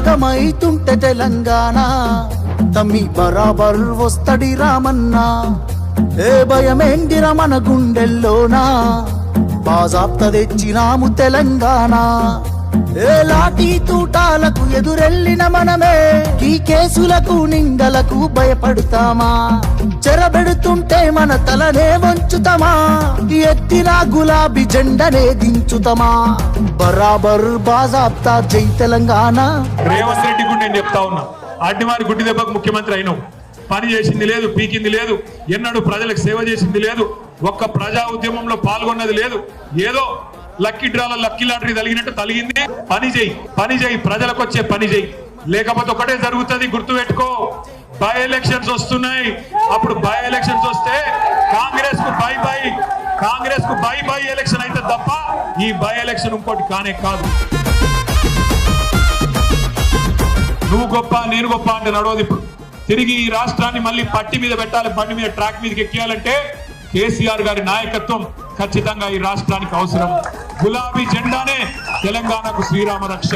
ఆగమైతుంటే తెలంగాణ తమ్మి బరాబర్ వస్తడి రామన్నా ఏ భయమేందిర మన గుండెల్లోనా బాజాప్త తెచ్చినాము తెలంగాణ ఏ లాఠీ తూటాలకు ఎదురెళ్ళిన మనమే ఈ కేసులకు నిందలకు భయపడతామా చెరబెడుతుంటే మన తలనే వంచుతామా ఎత్తిన గులాబీ జెండనే దించుతామా బరాబర్ బాజాప్తా జై తెలంగాణ. రేవంత్ రెడ్డి గుండె నేను చెప్తా ఉన్నా, అడ్డివారి గుడ్డి దెబ్బకు ముఖ్యమంత్రి అయినావు, పని చేసింది లేదు, పీకింది లేదు, ఎన్నడూ ప్రజలకు సేవ చేసింది లేదు, ఒక్క ప్రజా ఉద్యమంలో పాల్గొన్నది లేదు, ఏదో లక్కీ డ్రాల లక్కీ లాటరీ తలిగినట్టు తలిగింది. పని చేయి ప్రజలకు వచ్చే పని చేయి, లేకపోతే ఒకటే జరుగుతుంది గుర్తుపెట్టుకో. బై ఎలక్షన్స్ వస్తున్నాయి, అప్పుడు బై ఎలక్షన్స్ వస్తే కాంగ్రెస్ కు బై ఎలక్షన్ అయితే తప్ప ఈ బై ఎలక్షన్ ఇంకోటి కానే కాదు. నువ్వు గొప్ప నేను గొప్ప అంటే నడవదు. ఇప్పుడు తిరిగి ఈ రాష్ట్రాన్ని మళ్ళీ పట్టి మీద పెట్టాలి, బండి మీద ట్రాక్ మీదకి ఎక్కియాలంటే కేసీఆర్ గారి నాయకత్వం ఖచ్చితంగా ఈ రాష్ట్రానికి అవసరం. గులాబీ జెండానే తెలంగాణకు శ్రీరామ రక్ష.